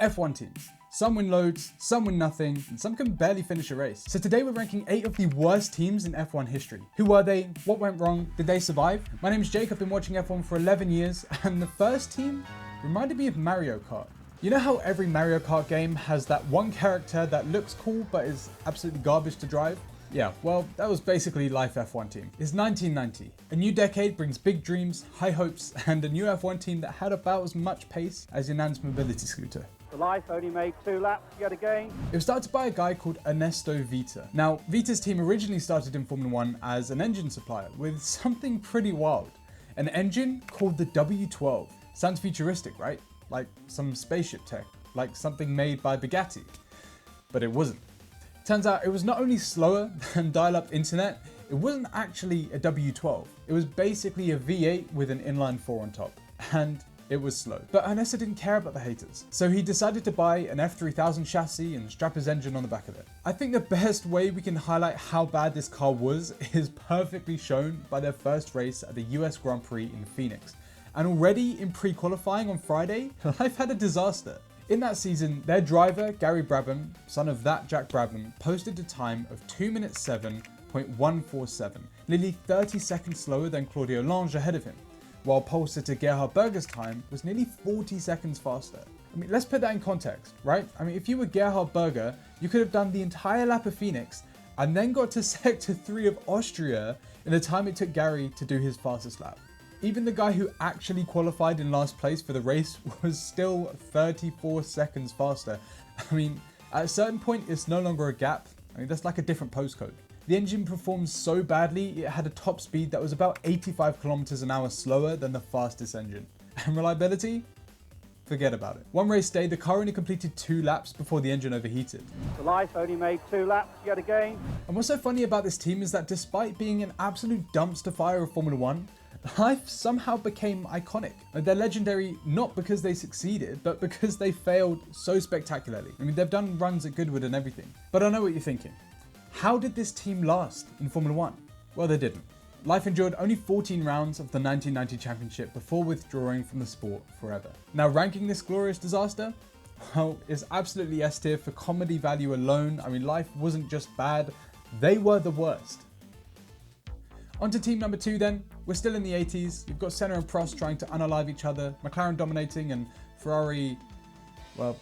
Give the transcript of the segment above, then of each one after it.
F1 teams. Some win loads, some win nothing, and some can barely finish a race. So today we're ranking 8 of the worst teams in F1 history. Who were they? What went wrong? Did they survive? My name is Jake, I've been watching F1 for 11 years, and the first team reminded me of Mario Kart. You know how every Mario Kart game has that one character that looks cool but is absolutely garbage to drive? Yeah, well, that was basically life F1 team. It's 1990. A new decade brings big dreams, high hopes, and a new F1 team that had about as much pace as your nan's mobility scooter. The life only made 2 laps yet again. It was started by a guy called Ernesto Vita. Now, Vita's team originally started in Formula 1 as an engine supplier with something pretty wild. An engine called the W12. Sounds futuristic, right? Like some spaceship tech, like something made by Bugatti. But it wasn't. Turns out it was not only slower than dial-up internet, it wasn't actually a W12. It was basically a V8 with an inline 4 on top. And it was slow. But Ernesto didn't care about the haters. So he decided to buy an F3000 chassis and strap his engine on the back of it. I think the best way we can highlight how bad this car was is perfectly shown by their first race at the US Grand Prix in Phoenix. And already in pre-qualifying on Friday, life had a disaster. In that season, their driver, Gary Brabham, son of that Jack Brabham, posted a time of 2 minutes 7.147, nearly 30 seconds slower than Claudio Lange ahead of him, while pole sitter Gerhard Berger's time was nearly 40 seconds faster. I mean, let's put that in context, right? I mean, if you were Gerhard Berger, you could have done the entire lap of Phoenix and then got to Sector 3 of Austria in the time it took Gary to do his fastest lap. Even the guy who actually qualified in last place for the race was still 34 seconds faster. I mean, at a certain point, it's no longer a gap. I mean, that's like a different postcode. The engine performed so badly, it had a top speed that was about 85 kilometers an hour slower than the fastest engine. And reliability? Forget about it. One race day, the car only completed 2 laps before the engine overheated. The life only made 2 laps yet again. And what's so funny about this team is that despite being an absolute dumpster fire of Formula 1, life somehow became iconic. They're legendary not because they succeeded, but because they failed so spectacularly. I mean, they've done runs at Goodwood and everything. But I know what you're thinking. How did this team last in Formula 1? Well, they didn't. Life endured only 14 rounds of the 1990 championship before withdrawing from the sport forever. Now, ranking this glorious disaster? Well, it's absolutely S tier for comedy value alone. I mean, life wasn't just bad, they were the worst. On to team number 2 then. We're still in the 80s. You've got Senna and Prost trying to unalive each other, McLaren dominating, and Ferrari, well,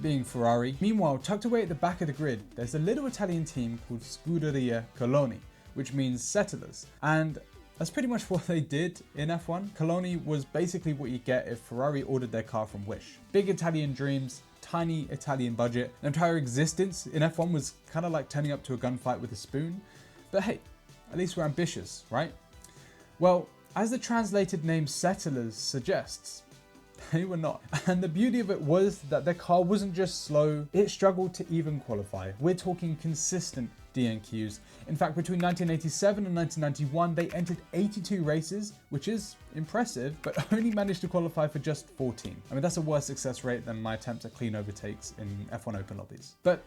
being Ferrari. Meanwhile, tucked away at the back of the grid, there's a little Italian team called Scuderia Coloni, which means settlers. And that's pretty much what they did in F1. Coloni was basically what you get if Ferrari ordered their car from Wish. Big Italian dreams, tiny Italian budget. Their entire existence in F1 was kind of like turning up to a gunfight with a spoon. But hey, at least we're ambitious, right? Well, as the translated name Settlers suggests, they were not. And the beauty of it was that their car wasn't just slow, it struggled to even qualify. We're talking consistent DNQs. In fact, between 1987 and 1991, they entered 82 races, which is impressive, but only managed to qualify for just 14. I mean, that's a worse success rate than my attempts at clean overtakes in F1 Open lobbies. But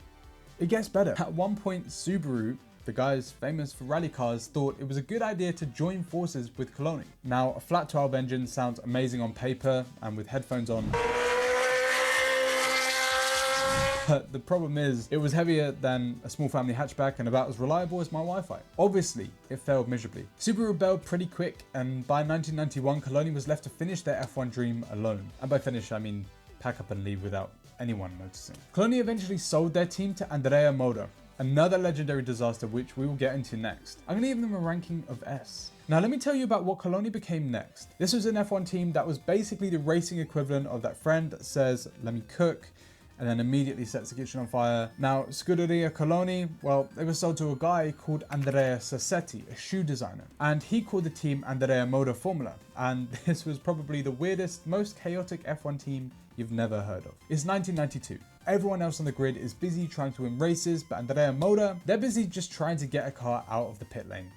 it gets better. At one point, Subaru, the guys famous for rally cars, thought it was a good idea to join forces with Coloni. Now, a flat 12 engine sounds amazing on paper and with headphones on. But the problem is, it was heavier than a small family hatchback and about as reliable as my Wi-Fi. Obviously, it failed miserably. Subaru rebelled pretty quick, and by 1991, Coloni was left to finish their F1 dream alone. And by finish, I mean pack up and leave without anyone noticing. Coloni eventually sold their team to Andrea Moda, another legendary disaster which we will get into next. I'm going to give them a ranking of S. Now let me tell you about what Coloni became next. This was an F1 team that was basically the racing equivalent of that friend that says, let me cook, and then immediately sets the kitchen on fire. Now, Scuderia Coloni, well, they were sold to a guy called Andrea Sassetti, a shoe designer, and he called the team Andrea Moda Formula, and this was probably the weirdest, most chaotic F1 team you've never heard of. It's 1992. Everyone else on the grid is busy trying to win races, but Andrea Moda, they're busy just trying to get a car out of the pit lane.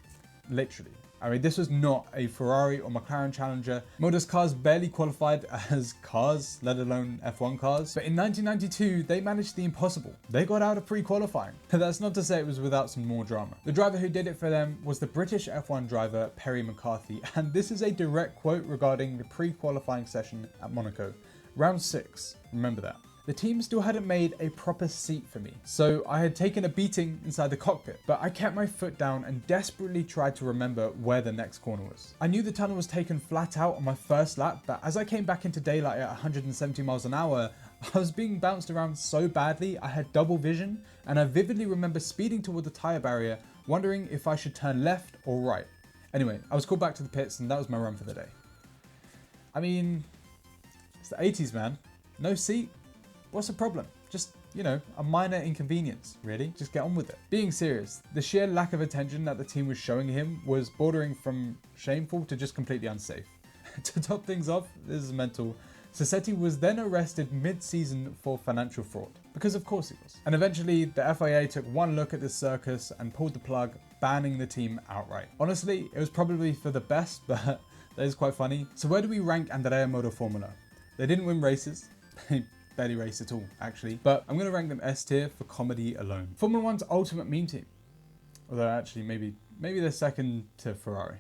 Literally. I mean, this was not a Ferrari or McLaren challenger. Moda's cars barely qualified as cars, let alone F1 cars. But in 1992, they managed the impossible. They got out of pre-qualifying. That's not to say it was without some more drama. The driver who did it for them was the British F1 driver, Perry McCarthy. And this is a direct quote regarding the pre-qualifying session at Monaco. Round 6, remember that. the team still hadn't made a proper seat for me. So I had taken a beating inside the cockpit, but I kept my foot down and desperately tried to remember where the next corner was. I knew the tunnel was taken flat out on my first lap, but as I came back into daylight at 170 miles an hour, I was being bounced around so badly I had double vision, and I vividly remember speeding toward the tyre barrier, wondering if I should turn left or right. Anyway, I was called back to the pits and that was my run for the day. I mean, it's the 80s, man. No seat? What's the problem? Just, you know, a minor inconvenience, really. Just get on with it. Being serious, the sheer lack of attention that the team was showing him was bordering from shameful to just completely unsafe. To top things off, this is mental, Sassetti was then arrested mid-season for financial fraud. Because of course he was. And eventually, the FIA took one look at this circus and pulled the plug, banning the team outright. Honestly, it was probably for the best, but that is quite funny. So where do we rank Andrea Moda Formula? They didn't win races. They barely raced at all, actually. But I'm going to rank them S tier for comedy alone. Formula One's ultimate meme team. Although actually, maybe they're second to Ferrari.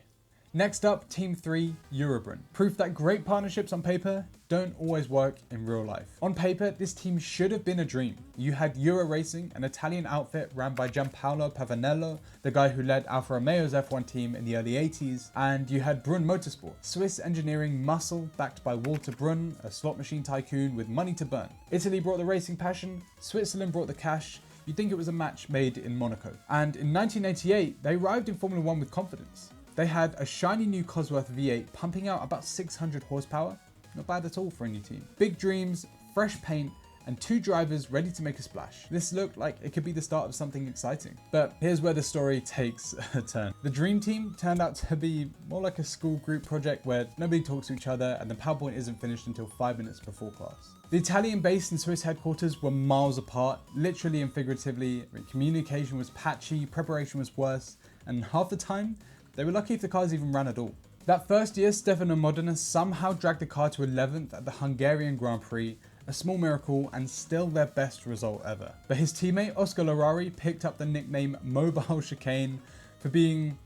Next up, Team 3, EuroBrun. Proof that great partnerships on paper don't always work in real life. On paper, this team should have been a dream. You had Euro Racing, an Italian outfit ran by Gianpaolo Pavanello, the guy who led Alfa Romeo's F1 team in the early 80s, and you had Brun Motorsport, Swiss engineering muscle backed by Walter Brun, a slot machine tycoon with money to burn. Italy brought the racing passion, Switzerland brought the cash. You'd think it was a match made in Monaco. And in 1988, they arrived in Formula One with confidence. They had a shiny new Cosworth V8 pumping out about 600 horsepower. Not bad at all for a new team. Big dreams, fresh paint, and 2 drivers ready to make a splash. This looked like it could be the start of something exciting. But here's where the story takes a turn. The dream team turned out to be more like a school group project where nobody talks to each other and the PowerPoint isn't finished until 5 minutes before class. The Italian base and Swiss headquarters were miles apart, literally and figuratively. Communication was patchy, preparation was worse, and half the time, they were lucky if the cars even ran at all. That first year, Stefano Modena somehow dragged the car to 11th at the Hungarian Grand Prix, a small miracle and still their best result ever. But his teammate Oscar Larari picked up the nickname Mobile Chicane for being,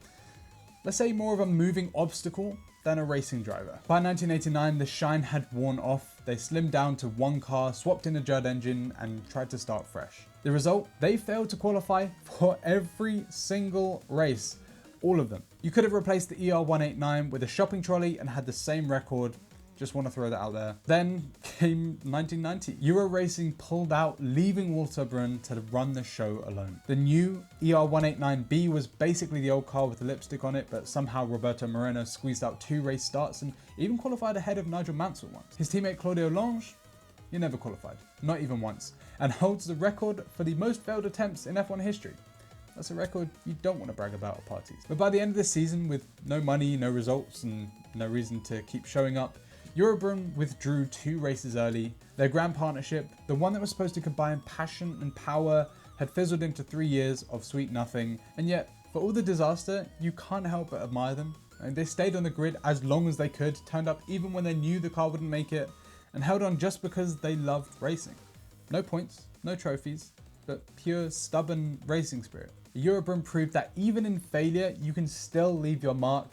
let's say, more of a moving obstacle than a racing driver. By 1989, the shine had worn off. They slimmed down to one car, swapped in a Judd engine and tried to start fresh. The result? They failed to qualify for every single race. All of them. You could have replaced the ER189 with a shopping trolley and had the same record. Just want to throw that out there. Then came 1990. Euro Racing pulled out, leaving Walter Brun to run the show alone. The new ER189B was basically the old car with the lipstick on it, but somehow Roberto Moreno squeezed out 2 race starts and even qualified ahead of Nigel Mansell once. His teammate Claudio Lange, he never qualified, not even once, and holds the record for the most failed attempts in F1 history. That's a record you don't want to brag about at parties. But by the end of the season, with no money, no results, and no reason to keep showing up, EuroBrun withdrew 2 races early. Their grand partnership, the one that was supposed to combine passion and power, had fizzled into 3 years of sweet nothing. And yet, for all the disaster, you can't help but admire them. And they stayed on the grid as long as they could, turned up even when they knew the car wouldn't make it, and held on just because they loved racing. No points, no trophies, but pure stubborn racing spirit. EuroBrun proved that even in failure, you can still leave your mark,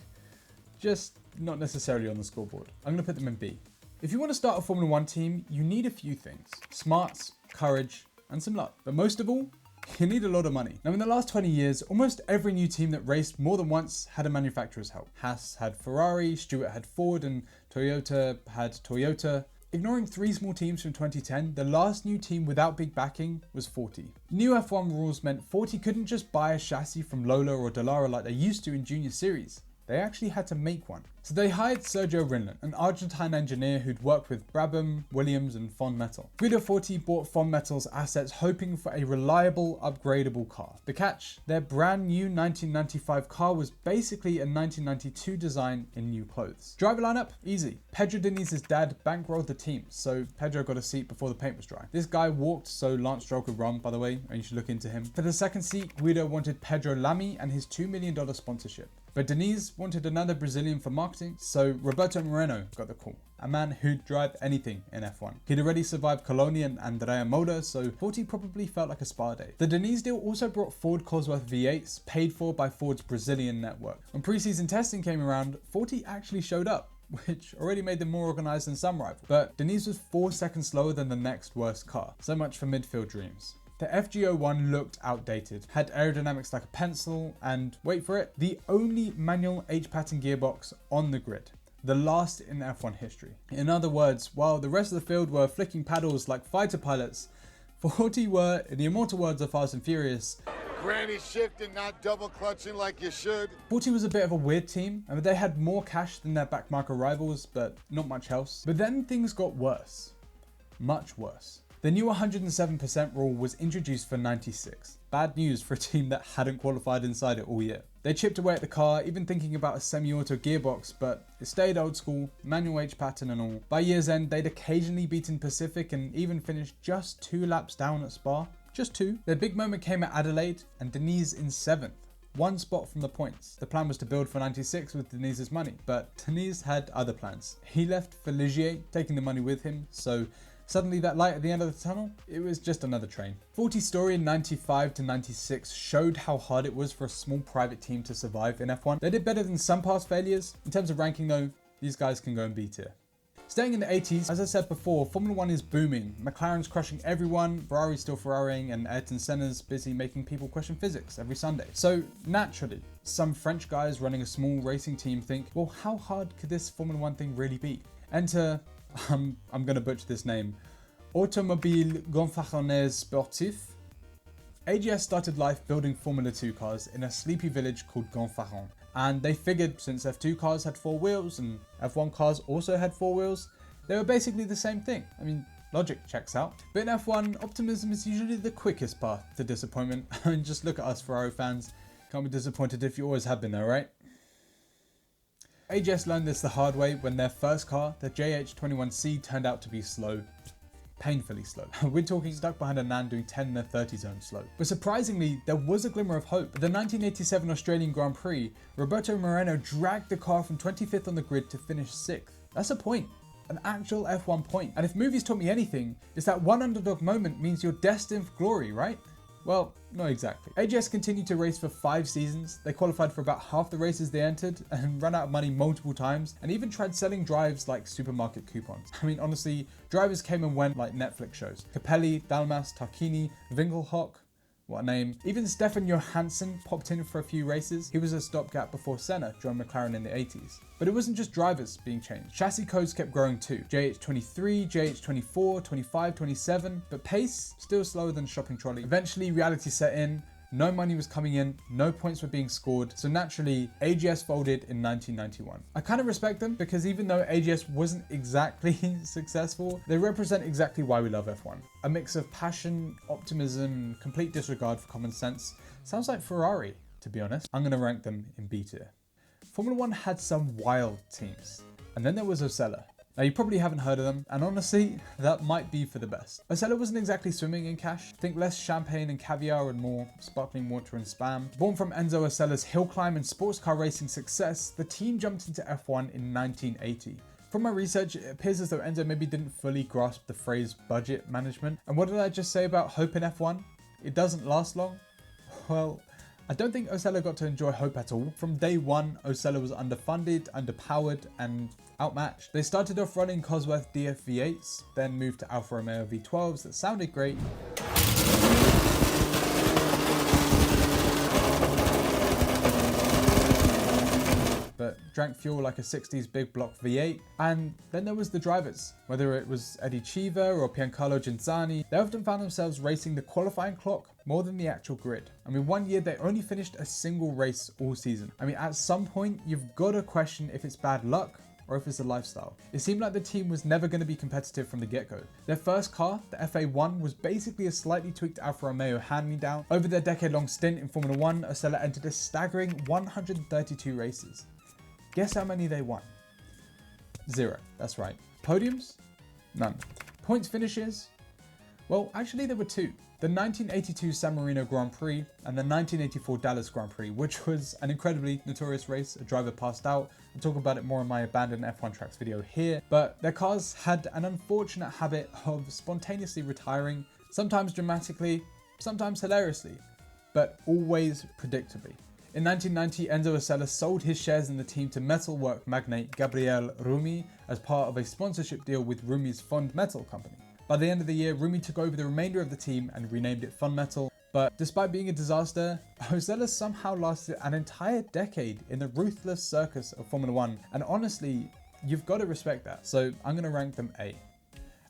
just not necessarily on the scoreboard. I'm going to put them in B. If you want to start a Formula One team, you need a few things: smarts, courage, and some luck. But most of all, you need a lot of money. Now, in the last 20 years, almost every new team that raced more than once had a manufacturer's help. Haas had Ferrari, Stewart had Ford, and Toyota had Toyota. Ignoring 3 small teams from 2010, the last new team without big backing was Forti. New F1 rules meant Forti couldn't just buy a chassis from Lola or Dallara like they used to in Junior Series. They actually had to make one. So they hired Sergio Rinland, an Argentine engineer who'd worked with Brabham, Williams, and Fondmetal. Guido Forti bought Fondmetal's assets hoping for a reliable, upgradable car. The catch? Their brand new 1995 car was basically a 1992 design in new clothes. Driver lineup? Easy. Pedro Diniz's dad bankrolled the team, so Pedro got a seat before the paint was dry. This guy walked so Lance Stroll could run, by the way, and you should look into him. For the second seat, Guido wanted Pedro Lamy and his $2 million sponsorship. But Diniz wanted another Brazilian for marketing, so Roberto Moreno got the call. A man who'd drive anything in F1. He'd already survived Coloni and Andrea Moda, so Forti probably felt like a spa day. The Diniz deal also brought Ford Cosworth V8s, paid for by Ford's Brazilian network. When pre-season testing came around, Forti actually showed up. which already made them more organised than some rivals. But Denise was 4 seconds slower than the next worst car. So much for midfield dreams. The FG01 looked outdated, had aerodynamics like a pencil, and wait for it, the only manual H-pattern gearbox on the grid. The last in F1 history. In other words, while the rest of the field were flicking paddles like fighter pilots, Forti were, in the immortal words of Fast and Furious, granny shifting, not double clutching like you should. Forti was a bit of a weird team. I mean, they had more cash than their backmarker rivals, but not much else. But then things got worse. Much worse. The new 107% rule was introduced for 96. Bad news for a team that hadn't qualified inside it all year. They chipped away at the car, even thinking about a semi-auto gearbox, but it stayed old school, manual H pattern and all. By year's end, they'd occasionally beaten Pacific and even finished just 2 laps down at Spa. Just 2. Their big moment came at Adelaide, and Denise in 7th. 1 spot from the points. The plan was to build for 96 with Denise's money, but Denise had other plans. He left for Ligier, taking the money with him, so suddenly that light at the end of the tunnel, it was just another train. Forti's story in 95 to 96 showed how hard it was for a small private team to survive in F1. They did better than some past failures. In terms of ranking though, these guys can go in B tier. Staying in the 80s, as I said before, Formula 1 is booming. McLaren's crushing everyone, Ferrari's still Ferraring, and Ayrton Senna's busy making people question physics every Sunday. So naturally, some French guys running a small racing team think, well, how hard could this Formula 1 thing really be? Enter, I'm gonna butcher this name, Automobile Gonfaronnaise Sportif. AGS started life building Formula 2 cars in a sleepy village called Gonfaron. And they figured since F2 cars had 4 wheels and F1 cars also had 4 wheels, they were basically the same thing. I mean, logic checks out. But in F1, optimism is usually the quickest path to disappointment. I mean, just look at us Ferrari fans. Can't be disappointed if you always have been there, right? AGS learned this the hard way when their first car, the JH21C, turned out to be slow. Painfully slow. We're talking stuck behind a nan doing 10 in the 30 zone slow. But surprisingly, there was a glimmer of hope. At the 1987 Australian Grand Prix, Roberto Moreno dragged the car from 25th on the grid to finish 6th. That's a point. An actual F1 point. And if movies taught me anything, it's that one underdog moment means you're destined for glory, right? Well, not exactly. AGS continued to race for 5 seasons. They qualified for about half the races they entered and ran out of money multiple times, and even tried selling drives like supermarket coupons. I mean, honestly, drivers came and went like Netflix shows. Capelli, Dalmas, Tarquini, Winkelhock, what a name. Even Stefan Johansson popped in for a few races. He was a stopgap before Senna joined McLaren in the 80s. But it wasn't just drivers being changed. Chassis codes kept growing too. JH23, JH24, 25, 27, but pace still slower than a shopping trolley. Eventually reality set in. No money was coming in, no points were being scored, so naturally AGS folded in 1991. I kind of respect them because even though AGS wasn't exactly successful, they represent exactly why we love F1. A mix of passion, optimism, and complete disregard for common sense. Sounds like Ferrari, to be honest. I'm gonna rank them in B tier. Formula 1 had some wild teams. And then there was Osella. Now you probably haven't heard of them, and honestly, that might be for the best. Osella wasn't exactly swimming in cash. Think less champagne and caviar and more sparkling water and spam. Born from Enzo Osella's hill climb and sports car racing success, the team jumped into F1 in 1980. From my research, it appears as though Enzo maybe didn't fully grasp the phrase budget management. And what did I just say about hope in F1? It doesn't last long? Well, I don't think Osella got to enjoy hope at all. From day one, Osella was underfunded, underpowered, and outmatched. They started off running Cosworth DF V8s, then moved to Alfa Romeo V12s that sounded great. But drank fuel like a 60s big block V8. And then there was the drivers. Whether it was Eddie Chiva or Giancarlo Genzani, they often found themselves racing the qualifying clock more than the actual grid. I mean, one year they only finished a single race all season. I mean, at some point, you've got to question if it's bad luck or if it's a lifestyle. It seemed like the team was never going to be competitive from the get-go. Their first car, the FA1, was basically a slightly tweaked Alfa Romeo hand-me-down. Over their decade-long stint in Formula 1, Osella entered a staggering 132 races. Guess how many they won? 0, that's right. Podiums? None. Points finishes? Well, actually there were 2. The 1982 San Marino Grand Prix and the 1984 Dallas Grand Prix, which was an incredibly notorious race. A driver passed out. I'll talk about it more in my abandoned F1 tracks video here. But their cars had an unfortunate habit of spontaneously retiring, sometimes dramatically, sometimes hilariously, but always predictably. In 1990, Enzo Osella sold his shares in the team to metalwork magnate Gabriele Rumi as part of a sponsorship deal with Rumi's Fond Metal company. By the end of the year, Rumi took over the remainder of the team and renamed it Fun Metal. But despite being a disaster, Osella somehow lasted an entire decade in the ruthless circus of Formula One. And honestly, you've got to respect that. So I'm going to rank them A.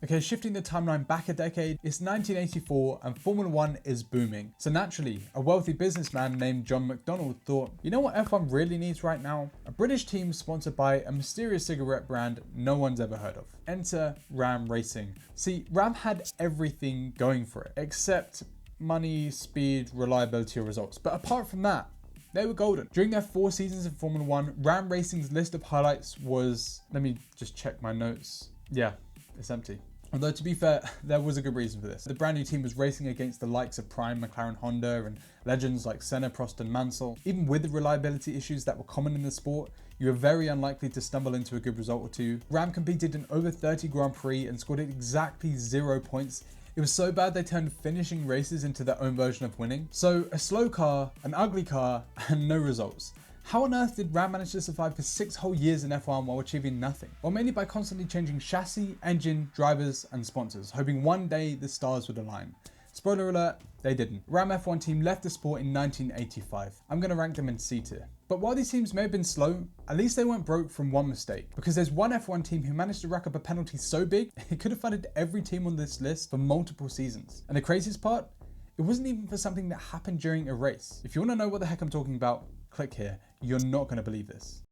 Okay, shifting the timeline back a decade, it's 1984 and Formula One is booming. So naturally, a wealthy businessman named John McDonald thought, you know what F1 really needs right now? A British team sponsored by a mysterious cigarette brand no one's ever heard of. Enter Ram Racing. See, Ram had everything going for it, except money, speed, reliability, or results. But apart from that, they were golden. During their 4 seasons in Formula One, Ram Racing's list of highlights was, let me just check my notes. Yeah, it's empty. Although to be fair, there was a good reason for this. The brand new team was racing against the likes of Prime, McLaren, Honda, and legends like Senna, Prost, and Mansell. Even with the reliability issues that were common in the sport, you were very unlikely to stumble into a good result or two. Ram competed in over 30 Grand Prix and scored exactly 0 points. It was so bad they turned finishing races into their own version of winning. So a slow car, an ugly car, and no results. How on earth did Ram manage to survive for 6 whole years in F1 while achieving nothing? Well, mainly by constantly changing chassis, engine, drivers, and sponsors, hoping one day the stars would align. Spoiler alert, they didn't. Ram F1 team left the sport in 1985. I'm going to rank them in C tier. But while these teams may have been slow, at least they weren't broke from one mistake. Because there's one F1 team who managed to rack up a penalty so big, it could have funded every team on this list for multiple seasons. And the craziest part, it wasn't even for something that happened during a race. If you want to know what the heck I'm talking about, click here. You're not going to believe this.